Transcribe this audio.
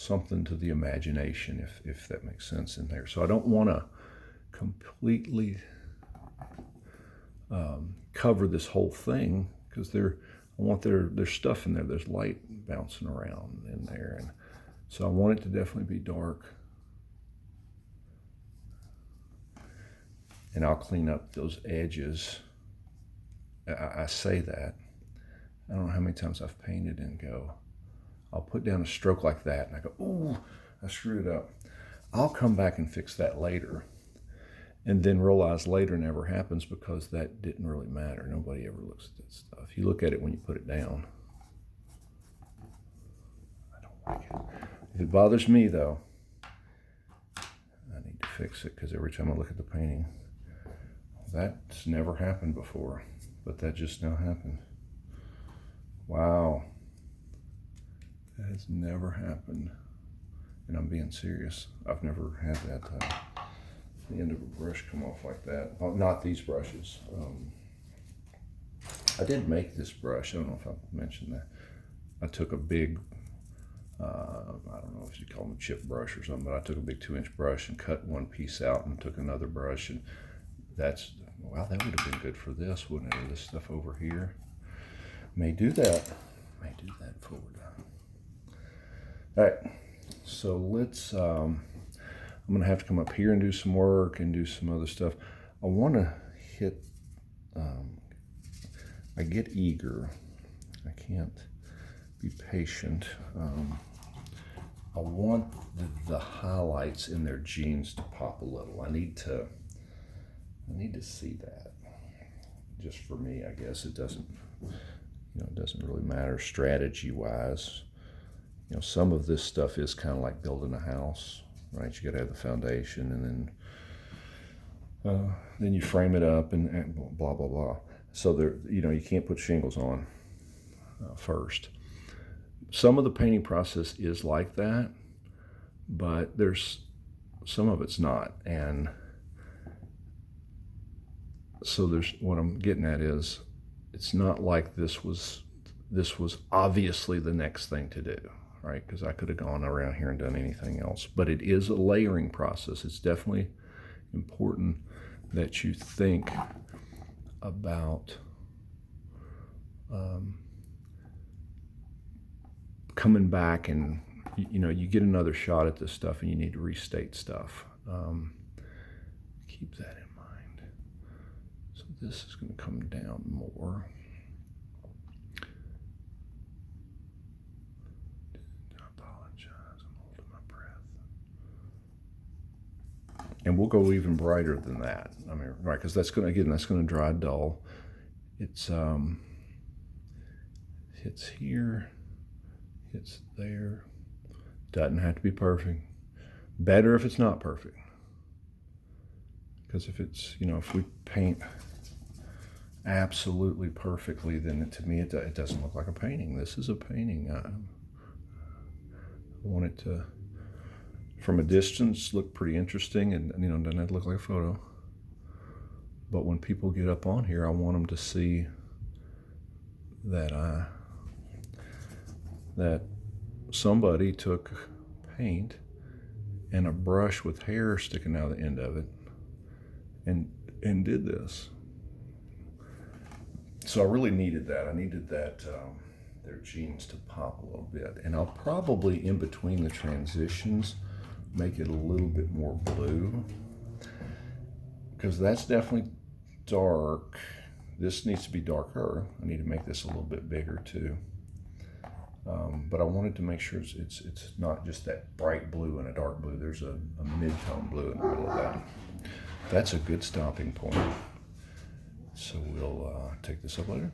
something to the imagination, if that makes sense in there. So I don't want to completely cover this whole thing, because I want there's stuff in there. There's light bouncing around in there, and so I want it to definitely be dark. And I'll clean up those edges. I say that. I don't know how many times I've painted and go, I'll put down a stroke like that and I go, ooh, I screwed it up. I'll come back and fix that later, and then realize later never happens, because that didn't really matter. Nobody ever looks at that stuff. You look at it when you put it down. I don't like it. If it bothers me though, I need to fix it, because every time I look at the painting, that's never happened before, but that just now happened. Wow. That has never happened. And I'm being serious. I've never had that the end of a brush come off like that. Oh, not these brushes. I did make this brush. I don't know if I mentioned that. I took a big, I don't know if you call them a chip brush or something, but I took a big 2-inch brush and cut one piece out and took another brush, and wow, that would have been good for this, wouldn't it? This stuff over here. May do that forward. All right, so let's, I'm gonna have to come up here and do some work and do some other stuff. I wanna hit, I get eager. I can't be patient. I want the highlights in their jeans to pop a little. I need to see that. Just for me, I guess. It doesn't, it doesn't really matter strategy-wise. Some of this stuff is kind of like building a house, right? You got to have the foundation, and then you frame it up, and blah blah blah. So there, you can't put shingles on first. Some of the painting process is like that, but there's some of it's not, and so what I'm getting at is, it's not like this was obviously the next thing to do, right? Because I could have gone around here and done anything else, but it is a layering process. It's definitely important that you think about coming back, and you get another shot at this stuff, and you need to restate stuff. Keep that in mind. So this is going to come down more. I apologize, I'm holding my breath. And we'll go even brighter than that. I mean, right, because that's going to dry dull. It's hits here, hits there. Doesn't have to be perfect. Better if it's not perfect. Because if it's, if we paint absolutely perfectly, then to me it doesn't look like a painting. This is a painting. I want it to, from a distance, look pretty interesting, and doesn't have to look like a photo. But when people get up on here, I want them to see that that somebody took paint and a brush with hair sticking out of the end of it and did this. So I really needed that. I needed that their jeans to pop a little bit. And I'll probably, in between the transitions, make it a little bit more blue, because that's definitely dark. This needs to be darker. I need to make this a little bit bigger too. But I wanted to make sure it's not just that bright blue and a dark blue. There's a mid-tone blue in the middle of that. That's a good stopping point. So we'll take this up later.